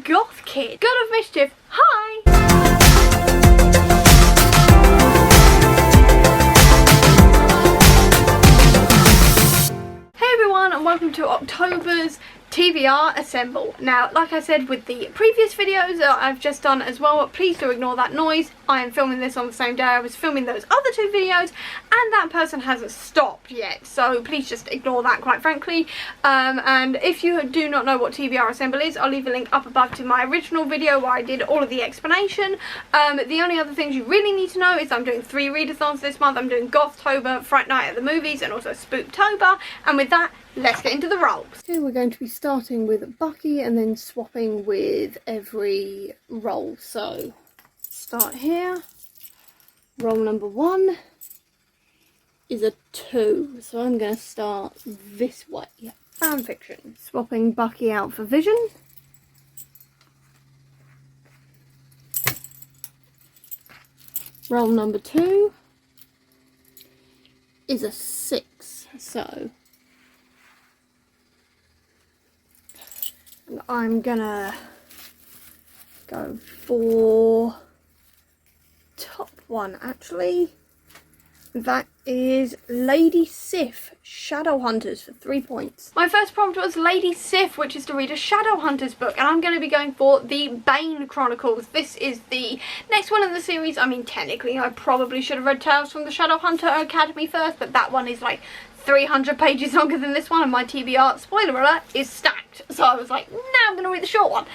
goth kid. God of Mischief, hi! Hey everyone, and welcome to October's TBR Assemble. Now, like I said with the previous videos that I've just done as well, please do ignore that noise. I am filming this on the same day I was filming those other two videos, and that person hasn't stopped yet, so please just ignore that, quite frankly. And if you do not know what TBR Assemble is, I'll leave a link up above to my original video where I did all of the explanation. The only other things you really need to know is I'm doing 3 readathons this month. I'm doing Gothtober, Fright Night at the Movies, and also Spooktober. And with that, let's get into the roles. Here we're going to be starting with Bucky and then swapping with every role. So, start here. Role number 1 is a 2. So I'm going to start this way. Fanfiction. Swapping Bucky out for Vision. Role number 2 is a 6. So I'm gonna go for top one, actually. That is Lady Sif, Shadowhunters, for 3 points. My first prompt was Lady Sif, which is to read a Shadowhunters book, and I'm going to be going for the Bane Chronicles. This is the next one in the series. I mean, technically, I probably should have read Tales from the Shadowhunter Academy first, but that one is like 300 pages longer than this one, and my TBR, spoiler alert, is stacked. So I was like, nah, I'm going to read the short one.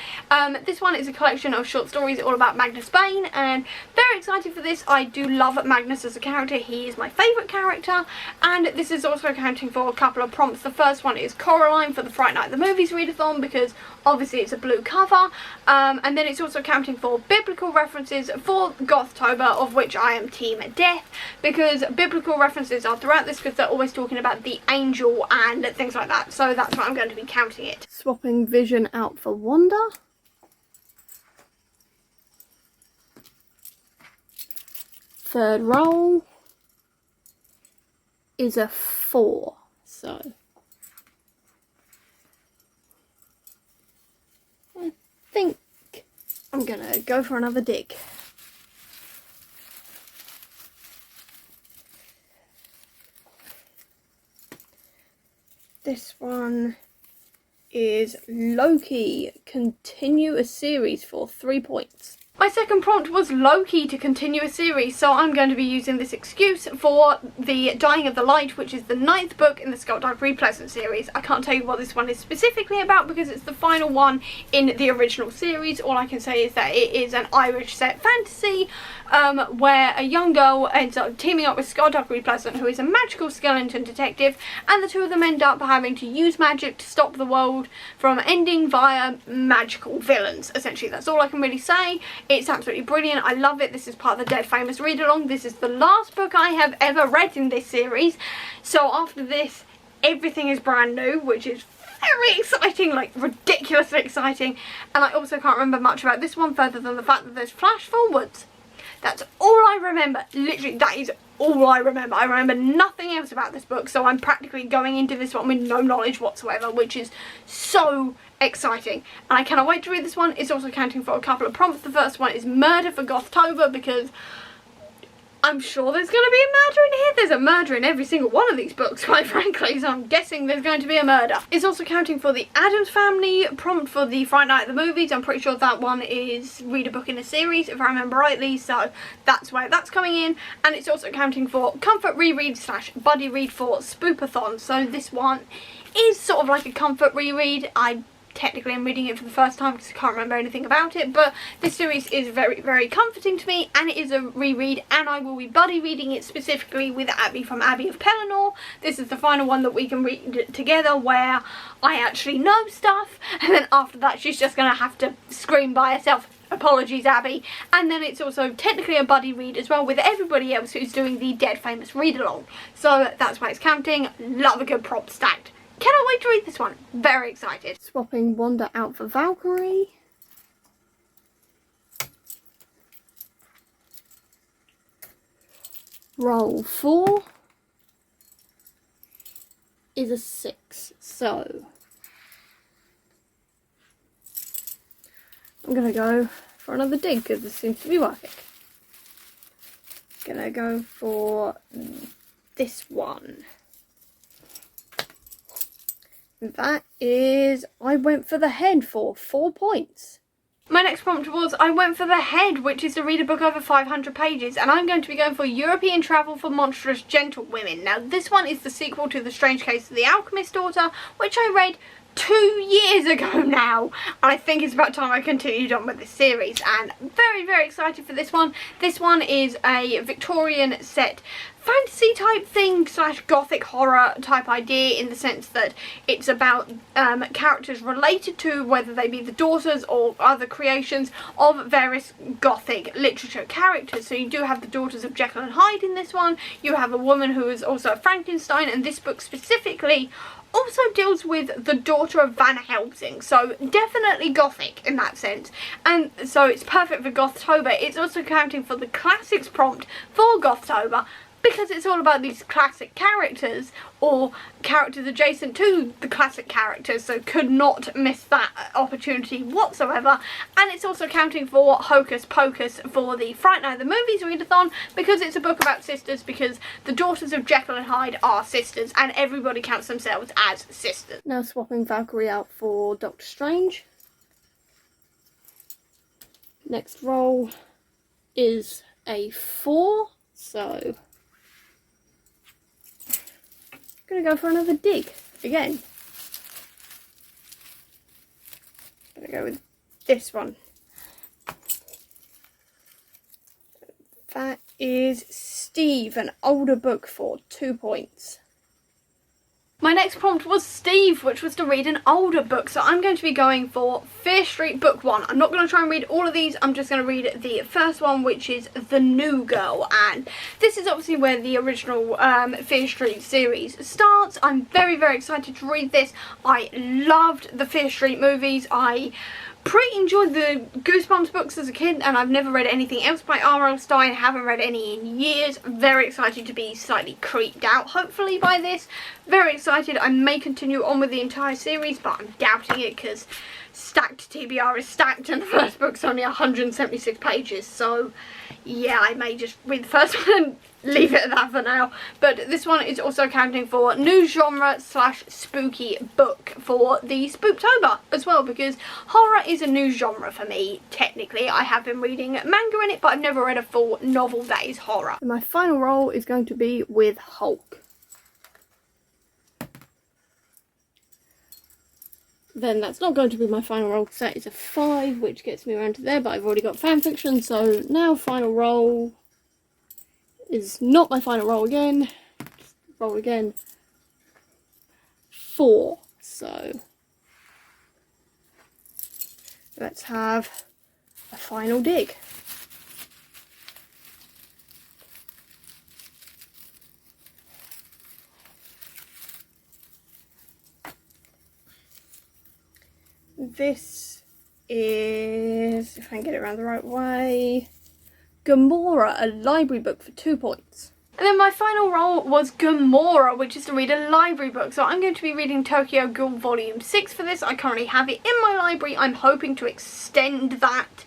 This one is a collection of short stories all about Magnus Bane, and very excited for this. I do love Magnus as a character. He is my favourite character, and this is also accounting for a couple of prompts. The first one is Coraline for the Fright Night at the Movies readathon, because obviously it's a blue cover, and then it's also accounting for biblical references for Gothtober, of which I am Team Death, because biblical references are throughout this, because they're always talking about the angel and things like that, so that's why I'm going to be counting it. Swapping Vision out for Wanda. Third roll is a 4, so I think I'm gonna go for another dig. This one is Loki, continue a series, for 3 points. My second prompt was Loki to continue a series, so I'm going to be using this excuse for the Dying of the Light, which is the 9th book in the Skullduggery Pleasant series. I can't tell you what this one is specifically about because it's the final one in the original series. All I can say is that it is an Irish set fantasy where a young girl ends up teaming up with Skullduggery Pleasant, who is a magical skeleton detective, and the two of them end up having to use magic to stop the world from ending via magical villains. Essentially, that's all I can really say. It's absolutely brilliant. I love it. This is part of the Dead Famous read-along. This is the last book I have ever read in this series. So after this, everything is brand new, which is very exciting, like ridiculously exciting. And I also can't remember much about this one further than the fact that there's flash forwards. That's all I remember. Literally, that is all I remember. I remember nothing else about this book, so I'm practically going into this one with no knowledge whatsoever, which is so exciting. And I cannot wait to read this one. It's also counting for a couple of prompts. The first one is Murder for Gothtober, because I'm sure there's going to be a murder in here. There's a murder in every single one of these books, quite frankly, so I'm guessing there's going to be a murder. It's also counting for the Addams Family prompt for the Fright Night at the Movies. I'm pretty sure that one is read a book in a series, if I remember rightly, so that's where that's coming in. And it's also counting for comfort reread / buddy read for Spoopathon. So this one is sort of like a comfort reread. Technically I'm reading it for the first time because I can't remember anything about it, but this series is very, very comforting to me, and it is a reread, and I will be buddy reading it specifically with Abby from Abbey of Pelennor. This is the final one that we can read together where I actually know stuff, and then after that she's just going to have to scream by herself, apologies Abby. And then it's also technically a buddy read as well with everybody else who's doing the Dead Famous read along, so that's why it's counting. Love a good prompt stacked. Cannot wait to read this one. Very excited. Swapping Wanda out for Valkyrie. Roll 4 is a 6. So I'm going to go for another dig because this seems to be working. Going to go for this one. That is, I went for the head for 4 points. My next prompt was, I went for the head, which is to read a book over 500 pages, and I'm going to be going for European Travel for Monstrous Gentlewomen. Now, this one is the sequel to The Strange Case of the Alchemist's Daughter, which I read 2 years ago now, and I think it's about time I continued on with this series, and very, very excited for this one. This one is a Victorian set fantasy type thing / gothic horror type idea, in the sense that it's about characters related to, whether they be the daughters or other creations of various gothic literature characters. So you do have the daughters of Jekyll and Hyde in this one, you have a woman who is also a Frankenstein, and this book specifically also deals with the daughter of Van Helsing, so definitely gothic in that sense, and so it's perfect for Gothtober. It's also counting for the classics prompt for Gothtober, because it's all about these classic characters, or characters adjacent to the classic characters, so could not miss that opportunity whatsoever. And it's also counting for Hocus Pocus for the Fright Night the Movies readathon, because it's a book about sisters, because the daughters of Jekyll and Hyde are sisters, and everybody counts themselves as sisters. Now swapping Valkyrie out for Doctor Strange. Next roll is a 4, so I'm gonna go for another dig again. Gonna go with this one. That is Steve, an older book for 2 points. My next prompt was Steve, which was to read an older book, so I'm going to be going for Fear Street Book 1. I'm not going to try and read all of these, I'm just going to read the first one, which is The New Girl, and this is obviously where the original Fear Street series starts. I'm very, very excited to read this. I loved the Fear Street movies. I pretty enjoyed the Goosebumps books as a kid, and I've never read anything else by R.L. Stine. Haven't read any in years. Very excited to be slightly creeped out, hopefully, by this. Very excited. I may continue on with the entire series, but I'm doubting it, because stacked TBR is stacked, and the first book's only 176 pages, so yeah, I may just read the first one and leave it at that for now. But this one is also counting for new genre / spooky book for the Spooktober as well, because horror is a new genre for me, technically. I have been reading manga in it, but I've never read a full novel that is horror. And my final roll is going to be with Hulk. Then that's not going to be my final roll, because that is a 5, which gets me around to there, but I've already got fanfiction, so now final roll is not my final roll again. Just roll again. 4. So let's have a final dig. This is, if I can get it around the right way, Gomorrah, a library book for 2 points. And then my final roll was Gomorrah, which is to read a library book. So I'm going to be reading Tokyo Ghoul Volume 6 for this. I currently have it in my library. I'm hoping to extend that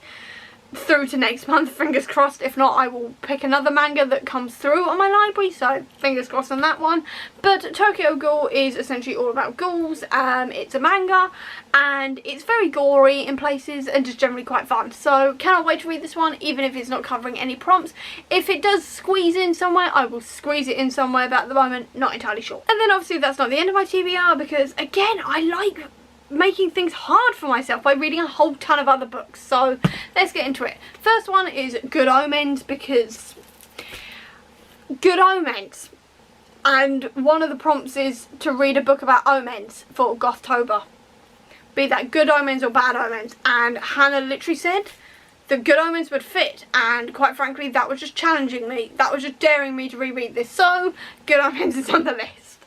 through to next month, fingers crossed. If not, I will pick another manga that comes through on my library, so fingers crossed on that one. But Tokyo Ghoul is essentially all about ghouls. It's a manga, and it's very gory in places, and just generally quite fun. So cannot wait to read this one, even if it's not covering any prompts. If it does squeeze in somewhere, I will squeeze it in somewhere, but at the moment, not entirely sure. And then obviously that's not the end of my TBR, because again, I like making things hard for myself by reading a whole ton of other books. So let's get into it. First one is Good Omens, because Good Omens, and one of the prompts is to read a book about omens for Gothtober, be that good omens or bad omens, and Hannah literally said that Good Omens would fit, and quite frankly that was just challenging me, that was just daring me to reread this, so Good Omens is on the list.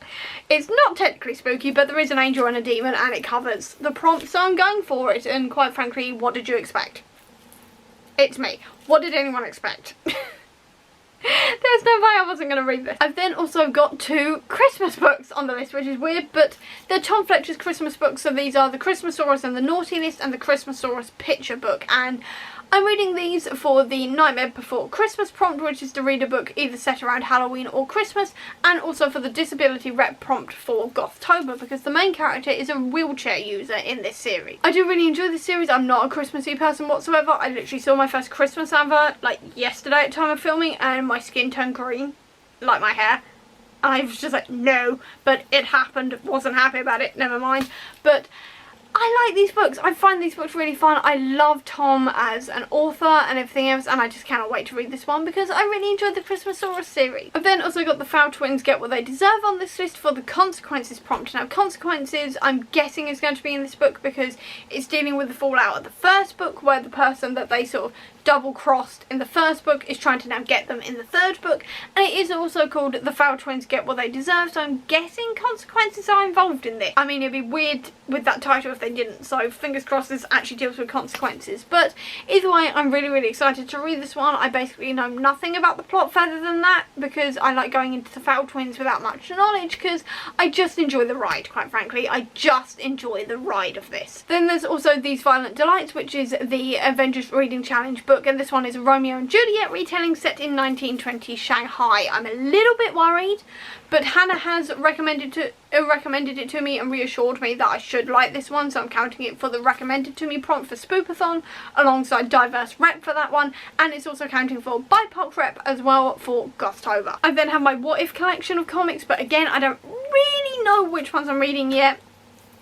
It's not technically spooky, but there is an angel and a demon, and it covers the prompt, so I'm going for it. And quite frankly, what did you expect? It's me. What did anyone expect? There's no way I wasn't going to read this. I've then also got 2 Christmas books on the list, which is weird, but they're Tom Fletcher's Christmas books, so these are the Christmasaurus and the Naughty List and the Christmasaurus picture book, and I'm reading these for the Nightmare Before Christmas prompt, which is to read a book either set around Halloween or Christmas, and also for the disability rep prompt for Gothtober, because the main character is a wheelchair user in this series. I do really enjoy this series. I'm not a Christmassy person whatsoever. I literally saw my first Christmas advert like yesterday at time of filming, and my skin turned green, like my hair. I was just like, no, but it happened. Wasn't happy about it, never mind. But I like these books. I find these books really fun. I love Tom as an author and everything else, and I just cannot wait to read this one because I really enjoyed the Christmasaurus series. I've then also got the Foul Twins Get What They Deserve on this list for the Consequences prompt. Now, Consequences, I'm guessing, is going to be in this book because it's dealing with the fallout of the first book, where the person that they sort of double-crossed in the first book is trying to now get them in the third book, and it is also called The Foul Twins Get What They Deserve, so I'm guessing consequences are involved in this. I mean, it'd be weird with that title if they didn't, so fingers crossed this actually deals with consequences. But either way, I'm really excited to read this one. I basically know nothing about the plot further than that because I like going into The Foul Twins without much knowledge, because I just enjoy the ride, quite frankly. I just enjoy the ride of this. Then there's also These Violent Delights, which is the Avengers Reading Challenge book, and this one is a Romeo and Juliet retelling set in 1920 Shanghai. I'm a little bit worried, but Hannah has recommended it to me and reassured me that I should like this one, so I'm counting it for the recommended to me prompt for Spoopathon alongside diverse rep for that one, and it's also counting for BIPOC rep as well for Gothtober. I then have my What If collection of comics, but again, I don't really know which ones I'm reading yet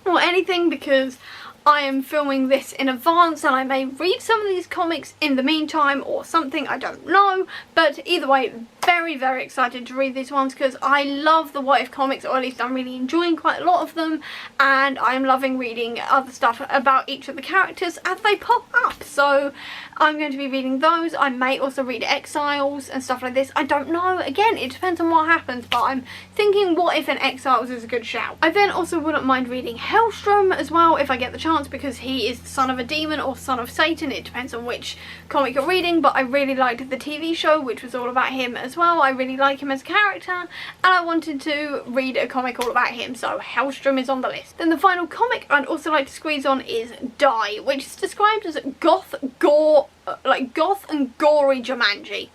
or anything because I am filming this in advance and I may read some of these comics in the meantime or something, I don't know. But either way, very excited to read these ones because I love the What If comics, or at least I'm really enjoying quite a lot of them, and I'm loving reading other stuff about each of the characters as they pop up. So I'm going to be reading those. I may also read Exiles and stuff like this. I don't know. Again, it depends on what happens, but I'm thinking What If and Exiles is a good shout. I then also wouldn't mind reading Hellstrom as well if I get the chance, because he is the son of a demon or son of Satan. It depends on which comic you're reading, but I really liked the TV show, which was all about him as well. I really like him as a character, and I wanted to read a comic all about him, so Hellstrom is on the list. Then the final comic I'd also like to squeeze on is Die, which is described as goth and gory Jumanji.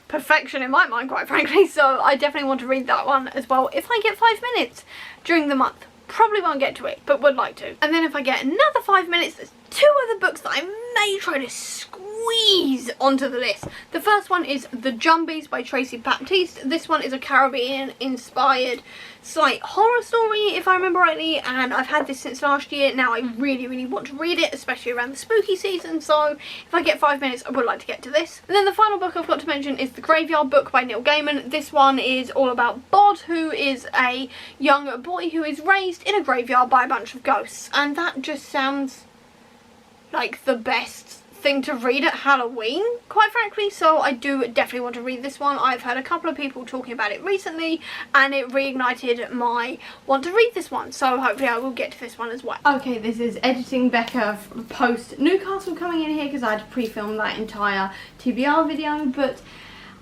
Perfection in my mind, quite frankly, so I definitely want to read that one as well if I get 5 minutes during the month. Probably won't get to it, but would like to. And then if I get another 5 minutes, there's 2 other books that I may try to squeeze onto the list. The first one is The Jumbies by Tracy Baptiste. This one is a Caribbean-inspired slight horror story, if I remember rightly, and I've had this since last year. Now I really want to read it, especially around the spooky season, so if I get 5 minutes, I would like to get to this. And then the final book I've got to mention is The Graveyard Book by Neil Gaiman. This one is all about Bod, who is a young boy who is raised in a graveyard by a bunch of ghosts, and that just sounds like the best thing to read at Halloween, quite frankly, so I do definitely want to read this one. I've heard a couple of people talking about it recently and it reignited my want to read this one, so hopefully I will get to this one as well. Okay, this is editing Becca post Newcastle coming in here because I had to pre-film that entire TBR video, but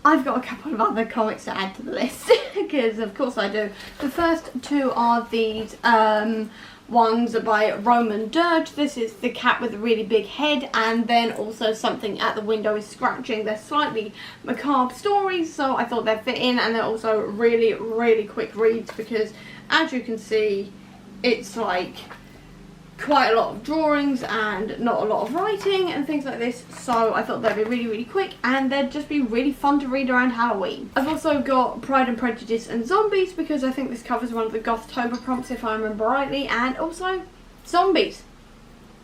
I've got a couple of other comics to add to the list because of course I do. The first 2 are these ones by Roman Dirge. This is The Cat with a Really Big Head, and then also Something at the Window is Scratching. They're slightly macabre stories, so I thought they'd fit in, and they're also really quick reads because, as you can see, it's like quite a lot of drawings and not a lot of writing and things like this, so I thought they'd be really quick and they'd just be really fun to read around Halloween. I've also got Pride and Prejudice and Zombies because I think this covers one of the Gothtober prompts if I remember rightly, and also zombies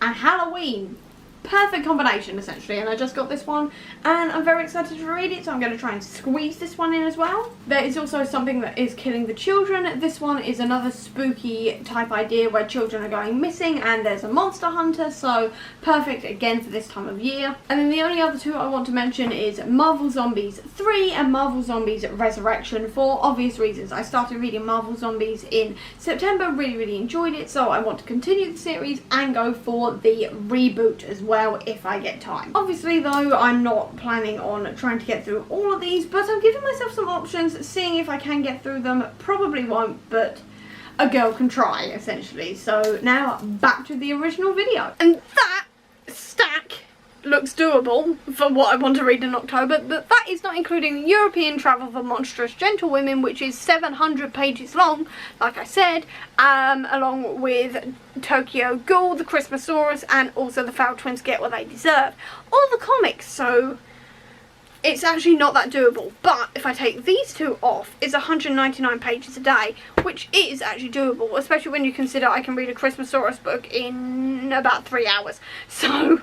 and Halloween. Perfect combination essentially, and I just got this one and I'm very excited to read it, so I'm going to try and squeeze this one in as well. There is also Something That Is Killing the Children. This one is another spooky type idea where children are going missing and there's a monster hunter, so perfect again for this time of year. And then the only other 2 I want to mention is Marvel Zombies 3 and Marvel Zombies Resurrection for obvious reasons. I started reading Marvel Zombies in September, really enjoyed it, so I want to continue the series and go for the reboot as well. well if I get time. Obviously though, I'm not planning on trying to get through all of these, but I'm giving myself some options, seeing if I can get through them. Probably won't, but a girl can try, essentially. So now back to the original video. And that stack looks doable for what I want to read in October, but that is not including European Travel for Monstrous Gentlewomen, which is 700 pages long, like I said, along with Tokyo Ghoul, the Christmasaurus, and also the Foul Twins Get What They Deserve. All the comics, so it's actually not that doable. But if I take these two off, it's 199 pages a day, which is actually doable, especially when you consider I can read a Christmasaurus book in about 3 hours. So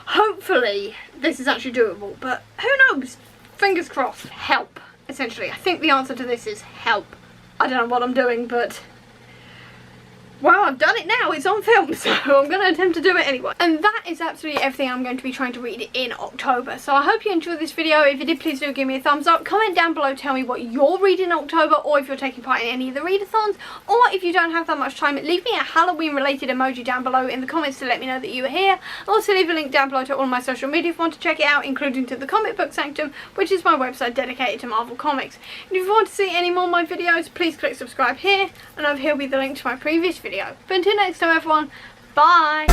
hopefully this is actually doable, but who knows? Fingers crossed. Help, essentially. I think the answer to this is help. I don't know what I'm doing, but well, I've done it now, it's on film, so I'm going to attempt to do it anyway. And that is absolutely everything I'm going to be trying to read in October. So I hope you enjoyed this video. If you did, please do give me a thumbs up. Comment down below, tell me what you're reading in October, or if you're taking part in any of the readathons, or if you don't have that much time, leave me a Halloween related emoji down below in the comments to let me know that you were here. Also leave a link down below to all my social media if you want to check it out, including to the Comic Book Sanctum, which is my website dedicated to Marvel Comics. And if you want to see any more of my videos, please click subscribe here, and over here will be the link to my previous video. But until next time everyone, bye!